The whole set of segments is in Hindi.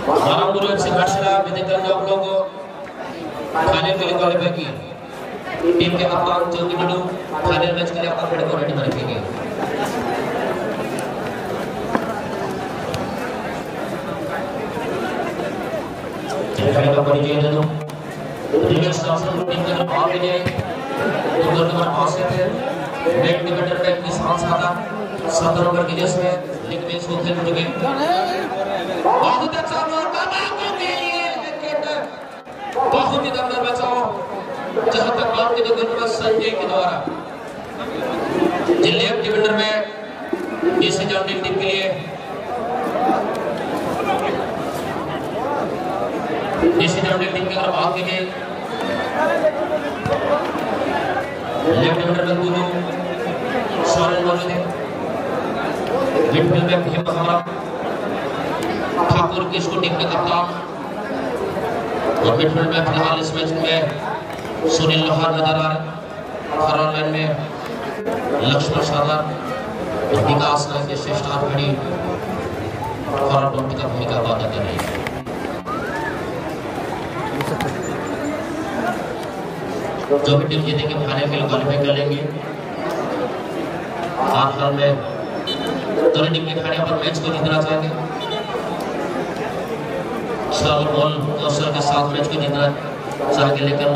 Maranguru Singhasana Vidikal Logo final के लिए क्वालिफाई की टीम के कप्तान ज्योति बिडू फाइनल मैच के लिए अपना खड़े को रेडी रखेंगे खेल का परिचय दे दूं रिवर्स ट्रांसफर टीम के तरफ भाग लिए उधर नंबर 5 से थे बैक डिफेंडर पे अपनी सांस आता 7 नंबर की जैसे लीग मैच को खेल चुके बहुत अच्छा बहुत ही दमदार बचाव जहां तक बात की तो गुरु संजय के द्वारा लेफ्ट डिफेंडर में डीसी जॉन्डिंग टीम के लिए डीसी जॉन्डिंग टीम की तरफ आगे के लेफ्ट डिफेंडर में गुरु सोरेन मौजूद है मिडफील्ड में भीम हमारा ठाकुर किसको टीम के कप्तान और मिडफील्ड में फिलहाल इस मैच में सुनील लोहार नजर आ रहे फॉरवर्ड लाइन में लक्ष्मण सागर और विकास नायक के श्रेष्ठ खड़ी फॉरवर्ड लाइन का भूमिका अदा कर रही है जो भी टीम जीतेगी फाइनल के लिए क्वालिफाई कर लेंगे हाल में दोनों टीम के खिलाड़ी पर मैच को जीतना चाहेंगे बॉल कौशल के साथ मैच को जीतना चाहेंगे लेकिन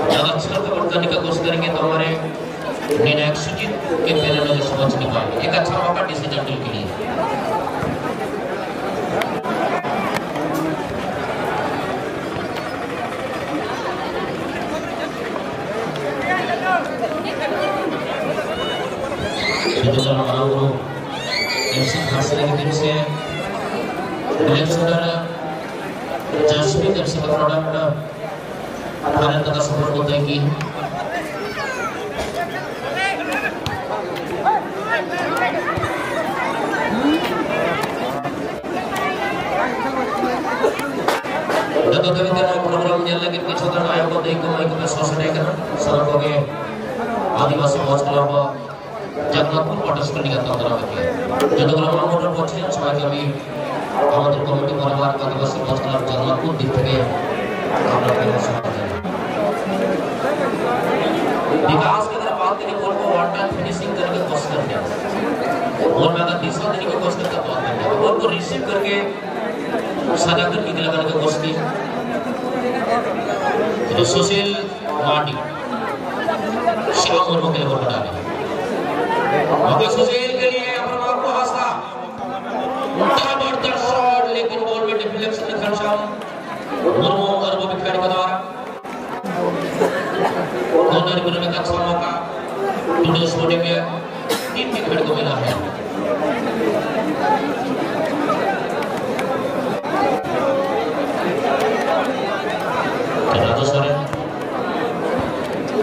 ज्यादा छल कपट करने की कोशिश करेंगे तो हमारे निर्णायक सुजीत के पहले नजर समझ नहीं पाएंगे एक अच्छा मौका डिसीजन टीम के लिए जसप्रीत FC का प्रोडक्ट भारत का सपोर्ट होता है कि प्रोग्राम के पीछे आयोग को शोषण के आदिवासी महोत्सव क्लब जगन्नाथपुर वाटर स्कूल আমাদের কমিটি পরিবার আদিবাসী মহোৎসব জগন্নাথপুর দিক থেকে আমরা विकास की तरफ बात करें बॉल को वन टाइम फिनिशिंग करने की कोशिश करते हैं बॉल में अगर तीसरा देने की कोशिश करते हैं बॉल को रिसीव करके सजा कर निकल लगाने की कोशिश की तो सुशील माटी श्याम मुर्मू के लिए बॉल डाले मौका सुशील के लिए अपना नाम को हासा जबरदस्त शॉट लेकिन बॉल में डिफ्लेक्शन निकल श्याम मुर्मू और वो खिलाड़ी का द्वारा कॉर्नर में एक अच्छा मौका टुडे स्पोर्टिंग में टीम के खिलाड़ी को मिला है राजस्थान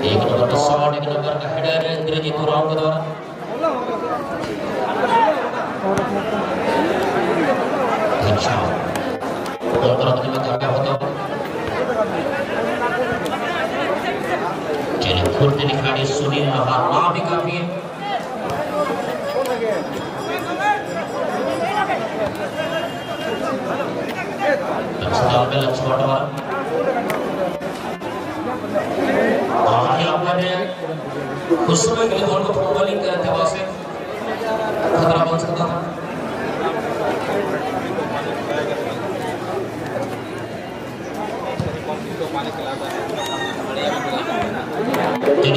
एक नंबर का शॉट एक नंबर का हेडर इंद्रजीत राव के द्वारा अच्छा और करने में क्या होता है चलिए फुर्ती दिखाड़ी सुनील लोहार मां भी काफी है अच्छा पे लक्ष्मण वाला यहाँ पर कुछ समय के लिए बॉल को बॉलिंग कर थे वहां से खतरा बन सकता था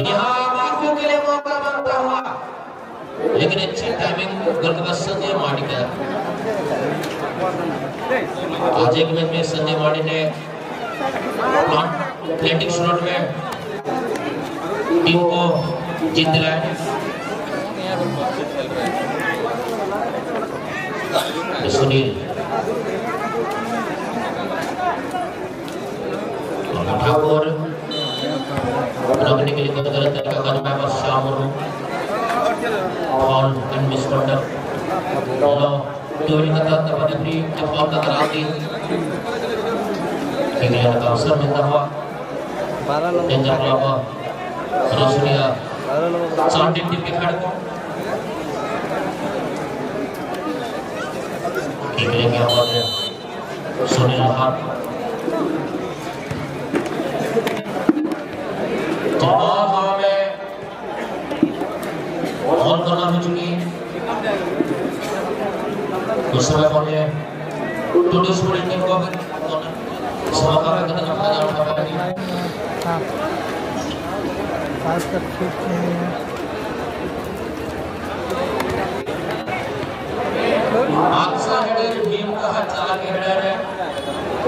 यहाँ मार्को के लिए मौका बनता हुआ लेकिन अच्छी टाइमिंग गोलकीपर संजय मार्डी का आज एक मैच में संजय मार्डी ने प्लेटिंग शॉट में टीम को जीत दिलाया सुनील ठाकुर रोकने के लिए गलत तरीका का मैं बस शाम और एंड मिस करता लो टूरी का तब अपनी जब बॉल का करा दी इंग्लैंड का अवसर मिलता हुआ डेंजर क्लब रोशनिया चार टीम के खिलाड़ी को खेलेंगे और सुनील लोहार तो हवा में ऑन करना हो चुकी उस समय बोले टूडू स्पोर्टिंग टीम को समापन में कितना फायदा उठा पाएगी खास कर ठीक आंसर हेडर टीम का चला के हेडर है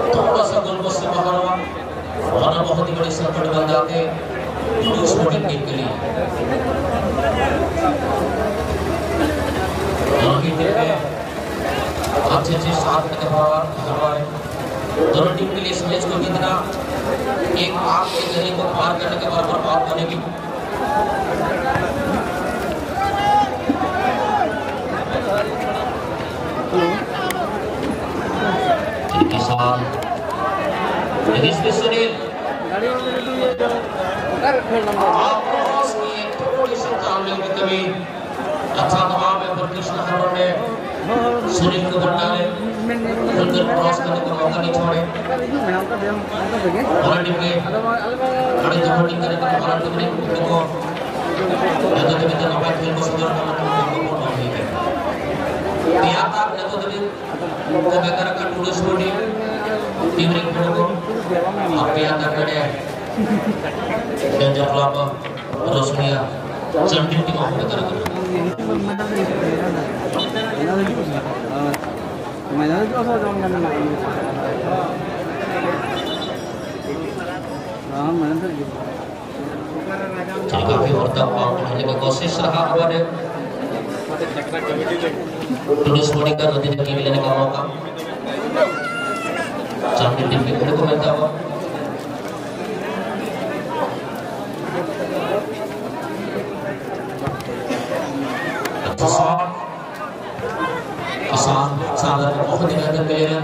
थोड़ा सा गोल पोस्ट से बाहर हुआ वरना बहुत ही बड़ी संकट बन जाते टूडू स्पोर्टिंग टीम के लिए दोनों की टीम में अच्छे साथ में हमारे दोनों टीम के लिए इस मैच को जीतना एक आग के घेरे को पार करने के बराबर बात बनेगी किसान लेकिन सुनील थोड़ी सी तालमेल की कमी अच्छा दबाव है पर कृष्ण हरण ने सुनील को डाले फिर क्रॉस करने का मौका नहीं छोड़े हमारी टीम के खड़े जबरदस्ती करने का हमारा टीम ने को यदि कभी तो नंबर खेल को सुधार करना को बहुत नहीं है या आप ने तो कभी को बेकार का टूडू स्पोर्टिंग टीम रे को आप या करने डेंजर क्लब रोशनिया चंडी टीम को बेकार कर मैदान जो ऐसा जाऊंगा ना हाँ मैंने तो काफी वर्तक आउट होने की कोशिश रहा हमारे टूडू स्पोर्टिंग का नदी ने लेने का मौका चंडी टीम के खिलाड़ी को मिलता हुआ किसान सागर बहुत ही बेहतर प्लेयर है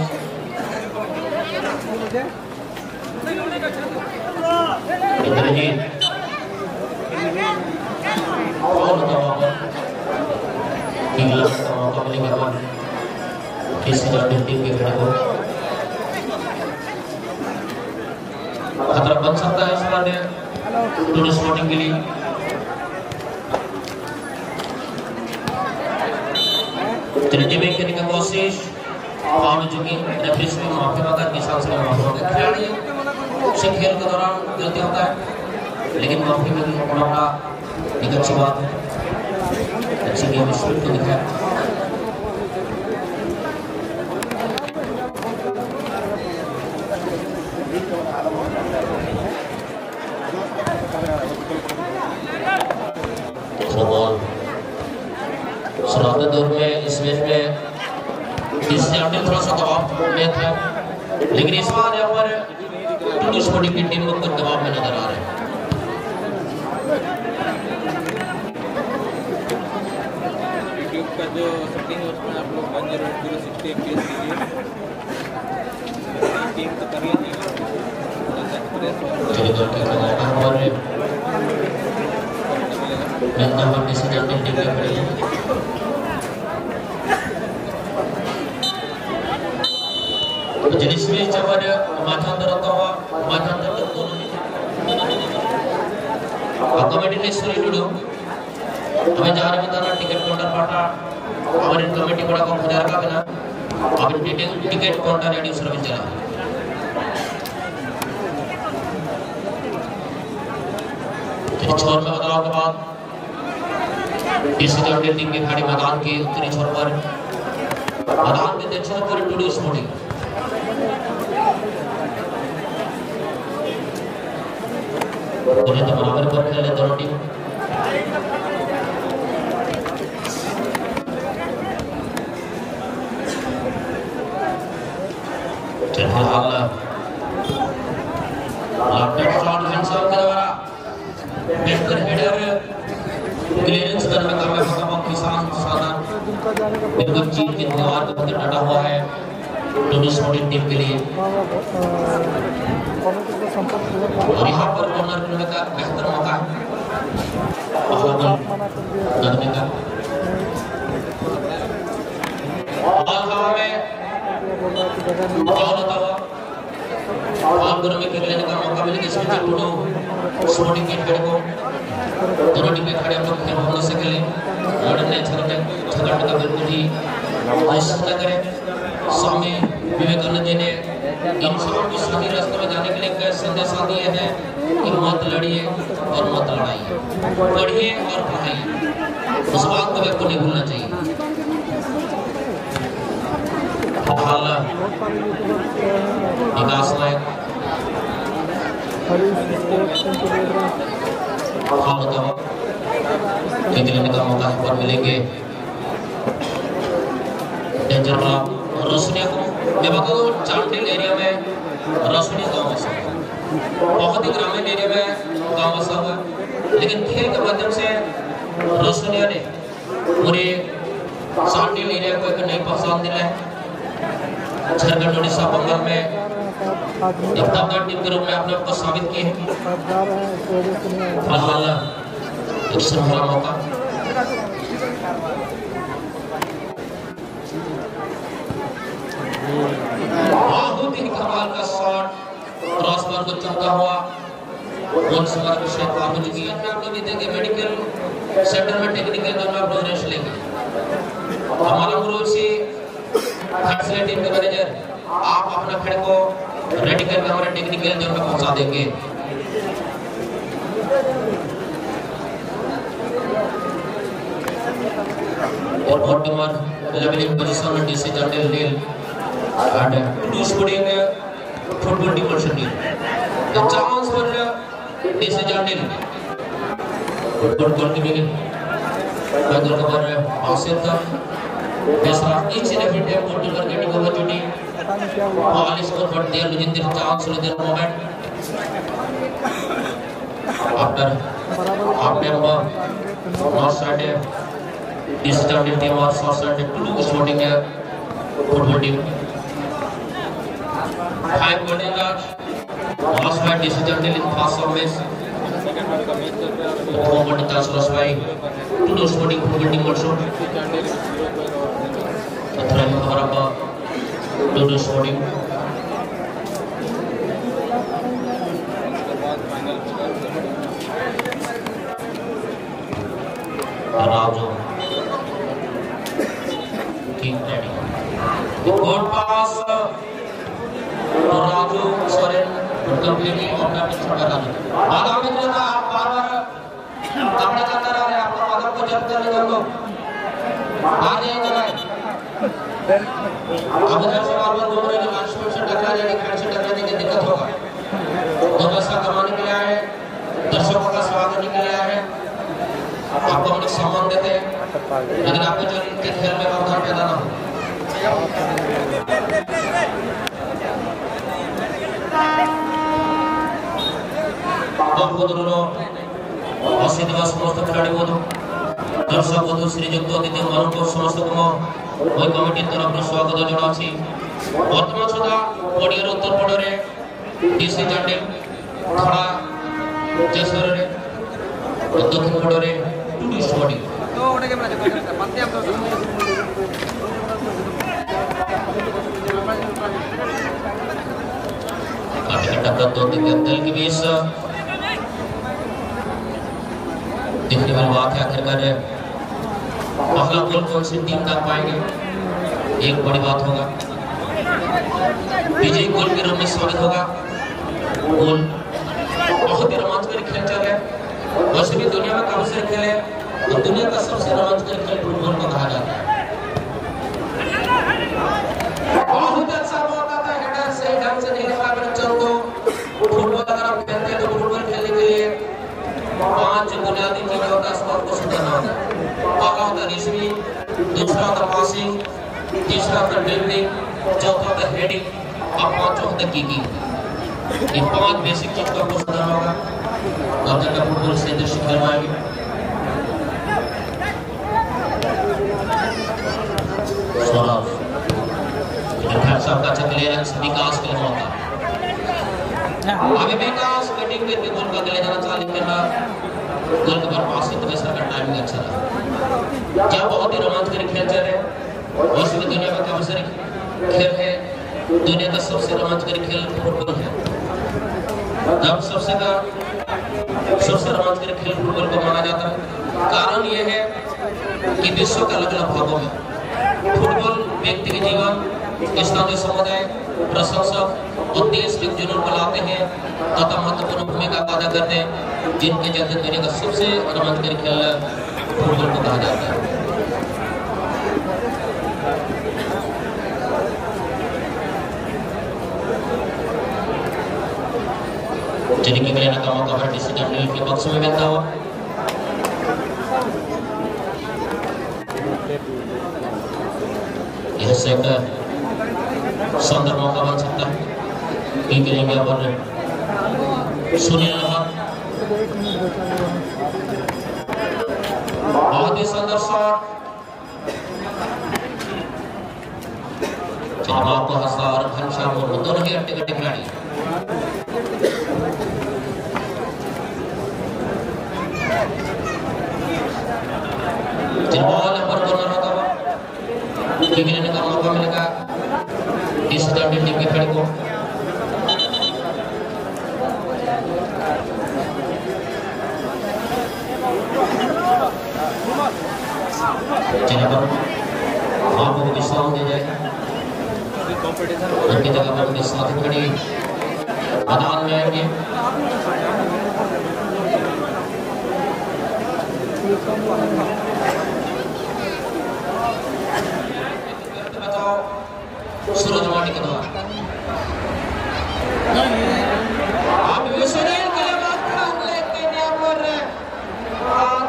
इंद्रजीत और इंग्लैंड का मौका मिलेगा और किसी जाने टीम के खिलाड़ी को खतरा बन सकता है इस बार टूडू स्पोर्टिंग के लिए त्रिजी में करने की कोशिश फाउल चुकी रेफरी से माफी मांगा किसान से माफी मांगा खिलाड़ी से खेल के दौरान गलती होता है लेकिन माफी मांगना एक अच्छी बात है अच्छी गेम स्पिरिट को दिखाया शुरुआती दौर में इस मैच में इससे हमने थोड़ा सा दबाव में था लेकिन इस बार यहाँ पर टूडू स्पोर्टिंग की टीम को दबाव में नजर आ रहे हैं यूट्यूब का जो सेटिंग है उसमें आप लोग 1080 fps कीजिए टीम तो कर ही चलिए तो क्या करना है और मैं हम डिसीजन टीम के खिलाड़ी जिसमें जबर माथांतर होता हुआ माथांतर तक दोनों कमेटी ने शुरू टूडू हमें जा रहे बताना टिकट काउंटर पाटा हमारे कमेटी बड़ा कम हो जाएगा बिना अब टिकट काउंटर रेडी सर्विस चला छोर में बदलाव के बाद डिसीजन टीम के खिलाड़ी मैदान के उत्तरी छोर पर मैदान के दक्षिण पर टूडू स्पोर्टिंग दोनों तो बराबर पर खेले दोनों टीम चलिए हाल लेफ्ट शॉट हैंडसम के द्वारा बेहतर हेडर क्लियरेंस करने का मौका किसान सादा बिल्कुल चीन के दीवार के अंदर डटा हुआ है टूडू स्पोर्टिंग टीम के लिए और यहाँ पर कॉर्नर करने का बेहतर मौका है का और हवा में और में खेलने का मौका मिले जिसमें दोनों स्पोर्टिंग के खड़े को दोनों टीमें खड़े हम लोग खेल होने से खेले लड़ने झगड़ने का बिल्कुल ही कोशिश न करें। स्वामी विवेकानंद जी ने इंसान को सही रास्ते में जाने के लिए कई संदेशा दिए हैं कि मत लड़िए और मत लड़ाइए, पढ़िए और पढ़ाइए, उस बात को व्यक्ति को नहीं भूलना चाहिए। विकास नायक खेलने का मौका पर मिलेंगे रोशनी को मैं बताऊँ चांडिल एरिया में रोशनी गाँव बसा बहुत ही ग्रामीण एरिया में गाँव बसा हुआ, लेकिन खेल के माध्यम से रोशनिया ने पूरे चांडिल एरिया को एक नई पहचान दिलाई है। झारखंड उड़ीसा बंगाल में एक दमदार टीम के रूप में अपने आप को साबित किए हैं। फिलहाल एक सुनहरा मौका बहुत ही कमाल का शॉट क्रॉस बार को चमका हुआ गोल सवार को शेप पार हो चुकी है। आप लोग देखेंगे मेडिकल सेंटर में टेक्निकल जोन में आप लोग रेस्ट लेंगे। हमारा गुरु से थर्ड टीम के मैनेजर आप अपना खेल को रेडी करके हमारे टेक्निकल जोन में पहुंचा देंगे। और बॉटमर लेवलिंग पोजीशन डीसी जर्नल नील and two sporting football team also need the chance for DC Jardin football goal keeping बदल कवर आसिफ का दूसरा each and every time goal keeper getting opportunity all score for their within their chance or their moment after north side DC Jardin team or south side two sporting football team 5 golden yards lost by decision in pass of miss forward touch lost by two sporting football team also throw haraba two sporting Raju keep ready good pass Raju Soren completely अपना पिच कर रहा है। बाधा में जो था आप बार-बार कपड़ा चलता रहा है, आपका बाधा को जब्त कर लेंगे हम लोग। आ जाइए जगह। अब इधर से बार-बार घूम रहे हैं, लास्ट से टकरा जाने की दिक्कत होगा। तो ऐसा करवाने के लिए आए, दर्शकों का स्वागत करने के लिए आए हैं। आपको हम लोग सम्मान देते हैं, लेकिन आपको जो इनके खेल में व्यवधान पैदा ना हो। अशी दिवस समस्त खिलाड़ी बोधो दर्शक बोधो श्रीजुक्त अतिथि मान को समस्त कमिटी तरफ स्वागत जनासी। वर्तमान सुधा पड़ियार उत्तर पड़े डीसी जर्नल खड़ा जसर दक्षिण पड़े टूरिस्ट बॉडी के बीच देखने वाली बात है। आखिरकार पहला गोल कौन सी टीम कर पाएंगे, एक बड़ी बात होगा। विजयी गोल के रूप में साबित होगा। गोल बहुत ही रोमांचकारी खेल चल रहा है। वैसे भी दुनिया में काफी सारे खेल है, तो दुनिया का सबसे रोमांचकारी खेल फुटबॉल को कहा जाता है। बहुत अच्छा बॉल आता है, हेडर सही ढंग से नहीं लगा बच्चों को। फुटबॉल अगर आप खेलते हैं तो फुटबॉल खेलने के लिए 5 बुनियादी चीजों का स्कोर को सुधारना होता है। पहला होता है रिसीविंग, दूसरा होता है पासिंग, तीसरा होता है ड्रिबलिंग, चौथा होता है हेडिंग और पांचवा होता है किकिंग। ये 5 बेसिक चीज का सुधारना होगा। तब जाकर फुटबॉल से दृश्य खेल पाएंगे। सौरभ सबका क्लियरेंस विकास के मौका अभी विकास कटिंग करके गोल का ले जाना चालू करना गोल के पास से तो सर टाइमिंग अच्छा रहा। क्या बहुत ही रोमांचकारी खेल चल रहे हैं और इसमें दुनिया का काफी सारे खेल है। दुनिया का सबसे रोमांचकारी खेल फुटबॉल है। जब सबसे रोमांचकारी खेल फुटबॉल को माना जाता है, कारण यह है कि विश्व के अलग अलग भागों में फुटबॉल व्यक्ति के जीवन, स्थानीय समुदाय, प्रशंसक और देश के जुनून को लाते हैं तथा महत्वपूर्ण भूमिका अदा करते हैं, जिनके चलते दुनिया का सबसे रोमांचकारी खेल फुटबॉल को कहा जाता है। जिनकी मेरे नाकामों का हर किसी टर्मिनल के पक्ष में मिलता हुआ यह सेक्टर सुंदर मौका बन सकता है क्योंकि इंडिया पर सुनील लहर बहुत ही सुंदर शॉट जनाब को हसार घनश्याम और दोनों ही अट्टे कट्टे खिलाड़ी बॉल पर कॉर्नर होता हुआ लेने का मौका मिलेगा इस टीम के खिलाड़ी को। आपको विश्राम दिया जाए उनकी जगह पर उनके साथ खड़ी मैदान में आएंगे। सूरज माटी के द्वारा आप विश्वनील के लिए बात कर लेते हैं यहाँ पर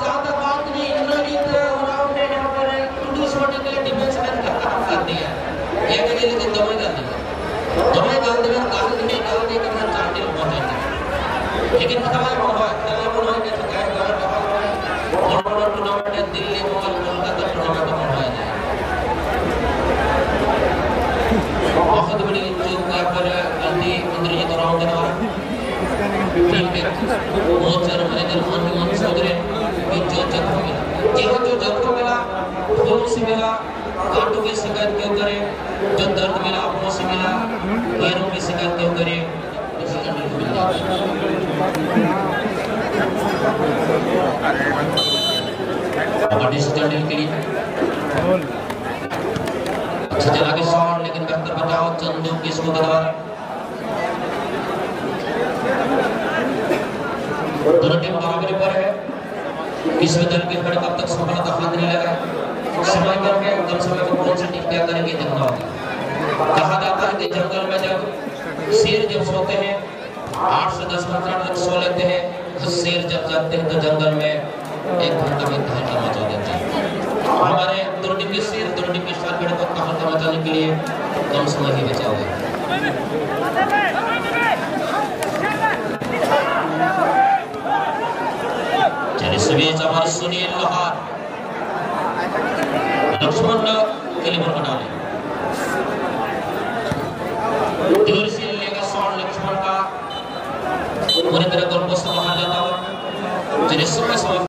जहाँ तक बात नहीं इंद्रजीत राव ने यहाँ पर इंग्लिश होने के लिए डिफेंस मैन का काम कर दिया है। ये कहीं लेकिन दवाई डाल दी दवाई डाल दी काल नहीं डाल दी करना चाहते हैं बहुत लेकिन खेला बोला के चुका है बड़ा टूर्नामेंट दिल्ली मुंबई कोलकाता टूर्नामेंट में होया जाए बहुत बड़ी जो यहाँ पर गलती इंद्रजीत राव के द्वारा टीम के बहुत सारे मैनेजर मन चौधरी की जो जख्म मिला खून से मिला कांटों की शिकायत क्यों करे, जो दर्द मिला आंखों से मिला, पैरों की शिकायत क्यों करे, के लिए अच्छा चला के शॉट लेकिन बेहतर बचाव चंदू किस्मों के द्वारा दोनों टीम बराबरी पर है। किसी दल के खिलाड़ी कब तक सफलता हाथ नहीं लगा समय करके कम समय में कौन सी टीम क्या करेगी देखना होगा। कहा जाता है कि जंगल में जब शेर जब सोते हैं 8 से 10 मिनट तक सो लेते हैं तो शेर जब जागते हैं तो जंगल में 1 घंटा में तहलका मचा देते हैं। हमारे दोनों टीम के शेर दोनों टीम के स्टार खिलाड़ी को तहलका मचाने के लिए कम समय ही बचा हुआ है। हमारे सुनील लोहार लक्ष्मण के लिए बॉल बना दूर से लेगा शॉट लक्ष्मण का पूरी तरह गोल पोस्ट बाहर जाता हुआ जिसमें